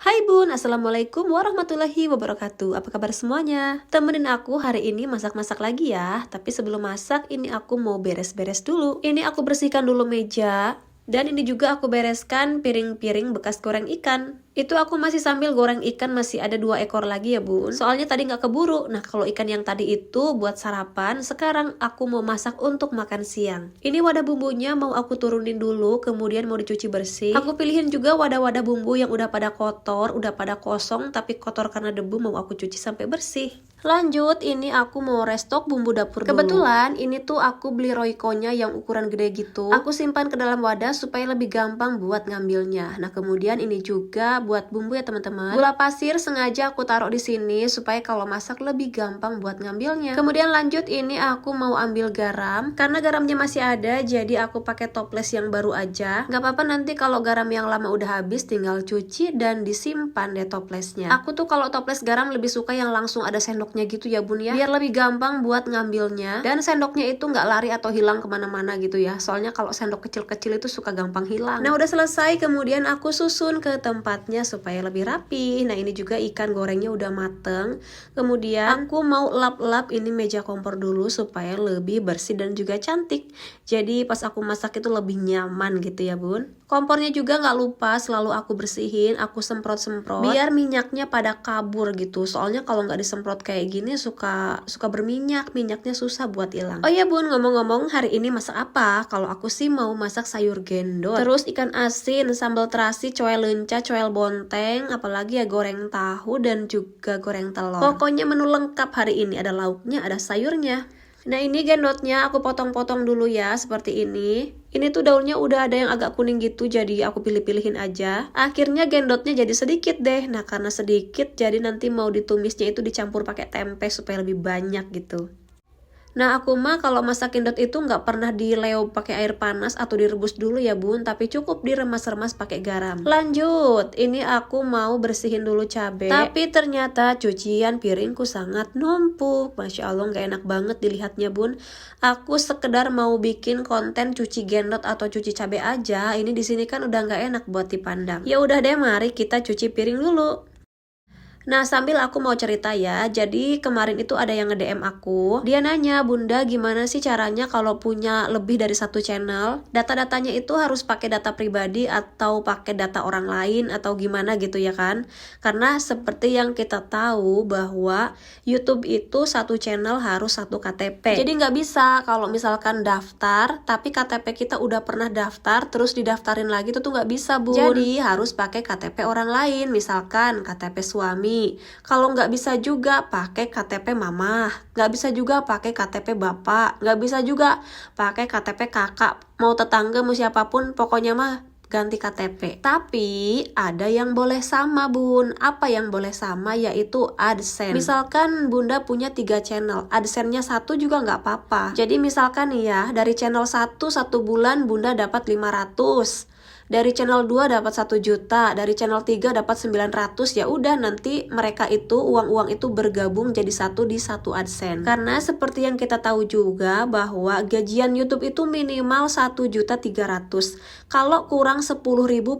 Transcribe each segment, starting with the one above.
Hai Bun, Assalamualaikum warahmatullahi wabarakatuh. Apa kabar semuanya? Temenin aku hari ini masak-masak lagi ya. Tapi sebelum masak, ini aku mau beres-beres dulu. Ini aku bersihkan dulu meja. Dan ini juga aku bereskan piring-piring bekas goreng ikan. Itu aku masih sambil goreng ikan, masih ada 2 ekor lagi ya Bun. Soalnya tadi nggak keburu. Nah kalau ikan yang tadi itu buat sarapan, sekarang aku mau masak untuk makan siang. Ini wadah bumbunya mau aku turunin dulu, kemudian mau dicuci bersih. Aku pilihin juga wadah-wadah bumbu yang udah pada kotor, udah pada kosong, tapi kotor karena debu mau aku cuci sampai bersih. Lanjut, ini aku mau restock bumbu dapur dulu. Kebetulan ini tuh aku beli Royco-nya yang ukuran gede gitu. Aku simpan ke dalam wadah supaya lebih gampang buat ngambilnya. Nah, kemudian ini juga buat bumbu ya teman-teman. Gula pasir sengaja aku taruh di sini supaya kalau masak lebih gampang buat ngambilnya. Kemudian lanjut, ini aku mau ambil garam. Karena garamnya masih ada, jadi aku pakai toples yang baru aja. Gak apa-apa nanti kalau garam yang lama udah habis, tinggal cuci dan disimpan deh toplesnya. Aku tuh kalau toples garam lebih suka yang langsung ada sendoknya gitu ya Bun ya, biar lebih gampang buat ngambilnya, dan sendoknya itu nggak lari atau hilang kemana-mana gitu ya, soalnya kalau sendok kecil-kecil itu suka gampang hilang. Nah udah selesai, kemudian aku susun ke tempatnya supaya lebih rapi. Nah ini juga ikan gorengnya udah mateng. Kemudian aku mau lap-lap ini meja kompor dulu supaya lebih bersih dan juga cantik, jadi pas aku masak itu lebih nyaman gitu ya Bun. Kompornya juga nggak lupa selalu aku bersihin, aku semprot-semprot biar minyaknya pada kabur gitu. Soalnya kalau nggak disemprot kayak gini suka berminyak, minyaknya susah buat hilang. Oh iya Bun, ngomong-ngomong hari ini masak apa? Kalau aku sih mau masak sayur gendot, terus ikan asin, sambal terasi, coel lenca, coel bonteng, apalagi ya goreng tahu dan juga goreng telur. Pokoknya menu lengkap hari ini, ada lauknya, ada sayurnya. Nah ini gendotnya aku potong-potong dulu ya, seperti ini. Ini tuh daunnya udah ada yang agak kuning gitu, jadi aku pilih-pilihin aja. Akhirnya gendotnya jadi sedikit deh. Nah karena sedikit, jadi nanti mau ditumisnya itu dicampur pakai tempe supaya lebih banyak gitu. Nah aku mah kalau masak gendot itu nggak pernah dileo pakai air panas atau direbus dulu ya Bun, tapi cukup diremas-remas pakai garam. Lanjut, ini aku mau bersihin dulu cabai. Tapi ternyata cucian piringku sangat numpuk. Masya Allah nggak enak banget dilihatnya Bun. Aku sekedar mau bikin konten cuci gendot atau cuci cabai aja. Ini di sini kan udah nggak enak buat dipandang. Ya udah deh, mari kita cuci piring dulu. Nah sambil aku mau cerita ya, jadi kemarin itu ada yang nge-DM aku. Dia nanya, Bunda gimana sih caranya kalau punya lebih dari satu channel? Data-datanya itu harus pakai data pribadi atau pakai data orang lain atau gimana gitu ya kan? Karena seperti yang kita tahu bahwa YouTube itu satu channel harus satu KTP. Jadi nggak bisa kalau misalkan daftar, tapi KTP kita udah pernah daftar, terus didaftarin lagi itu tuh nggak bisa Bun. Jadi harus pakai KTP orang lain, misalkan KTP suami. Kalau nggak bisa juga pakai KTP mama, nggak bisa juga pakai KTP bapak, nggak bisa juga pakai KTP kakak, mau tetangga mau siapapun, pokoknya mah ganti KTP. Tapi ada yang boleh sama Bun. Apa yang boleh sama? Yaitu AdSense. Misalkan Bunda punya 3 channel, AdSense-nya 1 juga nggak apa-apa. Jadi misalkan nih ya, dari channel 1 1 bulan Bunda dapat 500. Dari channel 2 dapat 1 juta, dari channel 3 dapat 900, ya udah nanti mereka itu uang-uang itu bergabung jadi satu di satu AdSense. Karena seperti yang kita tahu juga bahwa gajian YouTube itu minimal 1.300.000. Kalau kurang 10.000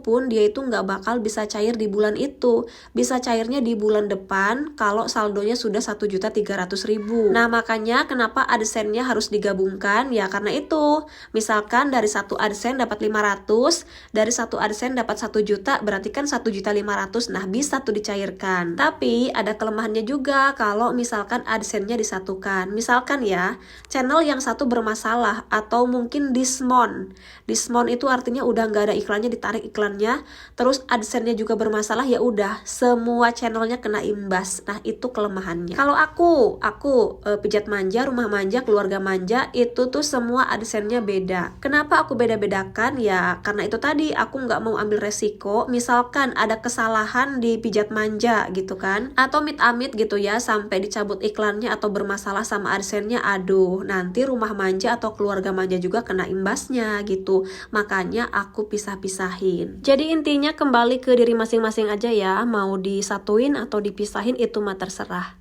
pun dia itu nggak bakal bisa cair di bulan itu. Bisa cairnya di bulan depan kalau saldonya sudah 1.300.000. Nah, makanya kenapa AdSense-nya harus digabungkan? Ya karena itu. Misalkan dari satu AdSense dapat 500, dari satu AdSense dapat 1 juta, berarti kan 1.500.000. Nah bisa tuh dicairkan. Tapi ada kelemahannya juga kalau misalkan AdSense-nya disatukan. Misalkan ya, channel yang satu bermasalah atau mungkin dismount. Dismount itu artinya udah nggak ada iklannya, ditarik iklannya, terus AdSense-nya juga bermasalah, ya udah semua channelnya kena imbas. Nah itu kelemahannya. Kalau aku pijat manja, rumah manja, keluarga manja, itu tuh semua AdSense-nya beda. Kenapa aku beda-bedakan? Ya karena itu tadi, aku nggak mau ambil resiko misalkan ada kesalahan di pijat manja gitu kan, atau amit-amit gitu ya sampai dicabut iklannya atau bermasalah sama AdSense-nya, aduh nanti rumah manja atau keluarga manja juga kena imbasnya gitu. Makanya aku pisah-pisahin. Jadi intinya kembali ke diri masing-masing aja ya, mau disatuin atau dipisahin itu mah terserah.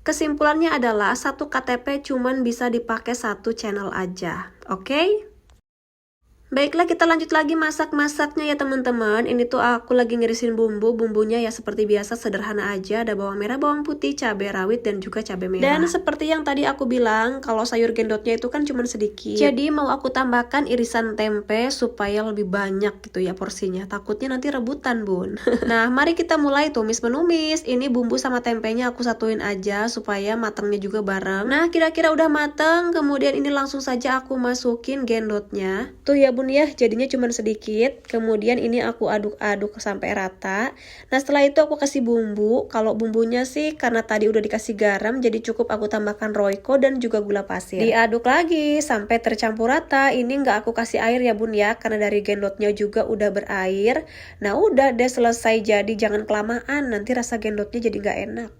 Kesimpulannya adalah satu KTP cuman bisa dipakai satu channel aja, oke? Baiklah, kita lanjut lagi masak-masaknya ya teman-teman. Ini tuh aku lagi ngirisin bumbunya ya seperti biasa sederhana aja. Ada bawang merah, bawang putih, cabai rawit dan juga cabai merah. Dan seperti yang tadi aku bilang, kalau sayur gendotnya itu kan cuma sedikit. Jadi mau aku tambahkan irisan tempe supaya lebih banyak gitu ya porsinya. Takutnya nanti rebutan, Bun. Nah, mari kita mulai tumis menumis. Ini bumbu sama tempenya aku satuin aja supaya matangnya juga bareng. Nah, kira-kira udah mateng. Kemudian ini langsung saja aku masukin gendotnya. Tuh ya, Bun ya, jadinya cuma sedikit. Kemudian ini aku aduk-aduk sampai rata. Nah, setelah itu aku kasih bumbu. Kalau bumbunya sih karena tadi udah dikasih garam, jadi cukup aku tambahkan Royco dan juga gula pasir. Diaduk lagi sampai tercampur rata. Ini nggak aku kasih air ya Bun ya, karena dari gendotnya juga udah berair. Nah, udah deh selesai, jadi jangan kelamaan, nanti rasa gendotnya jadi nggak enak.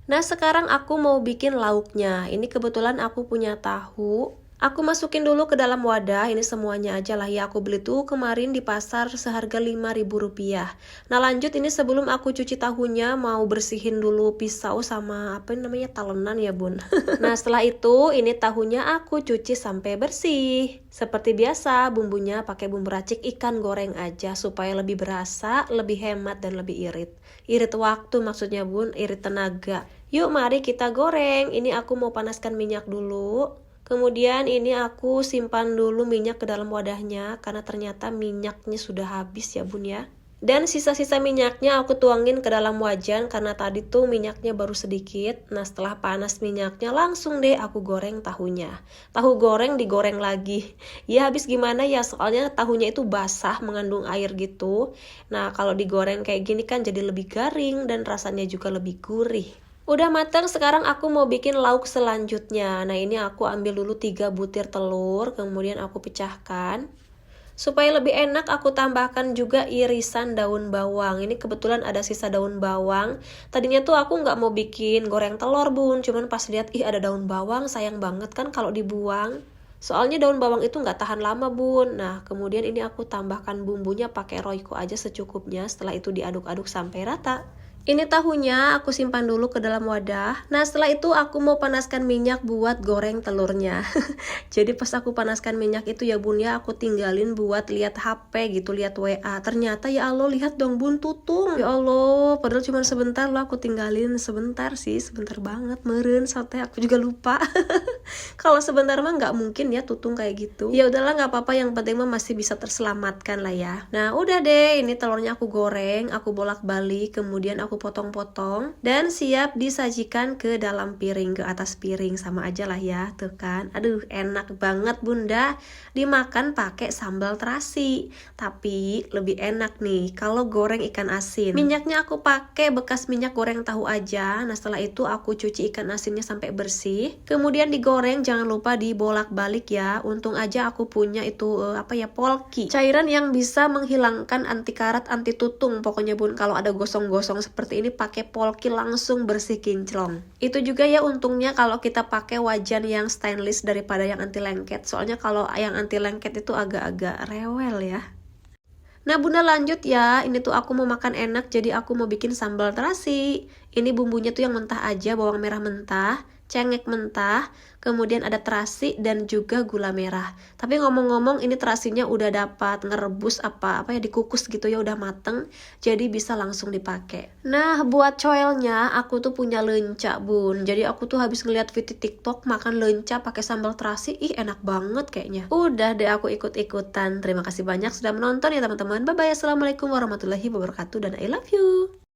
Nah, sekarang aku mau bikin lauknya. Ini kebetulan aku punya tahu. Aku masukin dulu ke dalam wadah, ini semuanya aja lah ya, aku beli tuh kemarin di pasar seharga Rp5.000. Nah lanjut, ini sebelum aku cuci tahunya mau bersihin dulu pisau sama apa namanya talenan ya Bun. Nah setelah itu ini tahunya aku cuci sampai bersih. Seperti biasa bumbunya pakai bumbu racik ikan goreng aja supaya lebih berasa, lebih hemat dan lebih irit. Irit waktu maksudnya Bun, irit tenaga. Yuk mari kita goreng. Ini aku mau panaskan minyak dulu. Kemudian ini aku simpan dulu minyak ke dalam wadahnya karena ternyata minyaknya sudah habis ya Bun ya. Dan sisa-sisa minyaknya aku tuangin ke dalam wajan karena tadi tuh minyaknya baru sedikit. Nah setelah panas minyaknya langsung deh aku goreng tahunya. Tahu goreng digoreng lagi. Ya habis gimana ya, soalnya tahunya itu basah mengandung air gitu. Nah kalau digoreng kayak gini kan jadi lebih garing dan rasanya juga lebih gurih. Udah matang, sekarang aku mau bikin lauk selanjutnya. Nah ini aku ambil dulu 3 butir telur, kemudian aku pecahkan. Supaya lebih enak aku tambahkan juga irisan daun bawang. Ini kebetulan ada sisa daun bawang. Tadinya tuh aku nggak mau bikin goreng telur Bun, cuman pas lihat ih ada daun bawang, sayang banget kan kalau dibuang. Soalnya daun bawang itu nggak tahan lama Bun. Nah kemudian ini aku tambahkan bumbunya pakai Royco aja secukupnya. Setelah itu diaduk-aduk sampai rata. Ini tahunya aku simpan dulu ke dalam wadah. Nah setelah itu aku mau panaskan minyak buat goreng telurnya. Jadi pas aku panaskan minyak itu ya Bun ya, aku tinggalin buat lihat HP gitu, lihat WA. Ternyata ya Allah, lihat dong Bun, tutung. Ya Allah, padahal cuma sebentar loh, aku tinggalin sebentar sih, sebentar banget, meren sampai aku juga lupa. Kalau sebentar mah nggak mungkin ya tutung kayak gitu. Ya udahlah nggak apa-apa, yang penting mah masih bisa terselamatkan lah ya. Nah udah deh, ini telurnya aku goreng, aku bolak-balik, kemudian aku potong-potong dan siap disajikan ke dalam piring, ke atas piring, sama aja lah ya, tuh kan. Aduh enak banget Bunda, dimakan pakai sambal terasi. Tapi lebih enak nih kalau goreng ikan asin. Minyaknya aku pakai bekas minyak goreng tahu aja. Nah setelah itu aku cuci ikan asinnya sampai bersih, kemudian digoreng, jangan lupa dibolak-balik ya. Untung aja aku punya itu Polki, cairan yang bisa menghilangkan anti karat, anti tutung pokoknya Bun. Kalau ada gosong-gosong seperti ini pakai Polki langsung bersih kinclong. Itu juga ya untungnya kalau kita pakai wajan yang stainless daripada yang anti lengket. Soalnya kalau yang anti lengket itu agak-agak rewel ya. Nah Bunda lanjut ya, ini tuh aku mau makan enak jadi aku mau bikin sambal terasi. Ini bumbunya tuh yang mentah aja, bawang merah mentah, cengek mentah, kemudian ada terasi dan juga gula merah. Tapi ngomong-ngomong ini terasinya udah dapat ngerebus apa ya, dikukus gitu ya, udah mateng, jadi bisa langsung dipakai. Nah buat coelnya aku tuh punya lenca Bun, jadi aku tuh habis ngeliat video TikTok makan lenca pakai sambal terasi, ih enak banget kayaknya. Udah deh aku ikut-ikutan. Terima kasih banyak sudah menonton ya teman-teman. Bye bye, assalamualaikum warahmatullahi wabarakatuh dan I love you.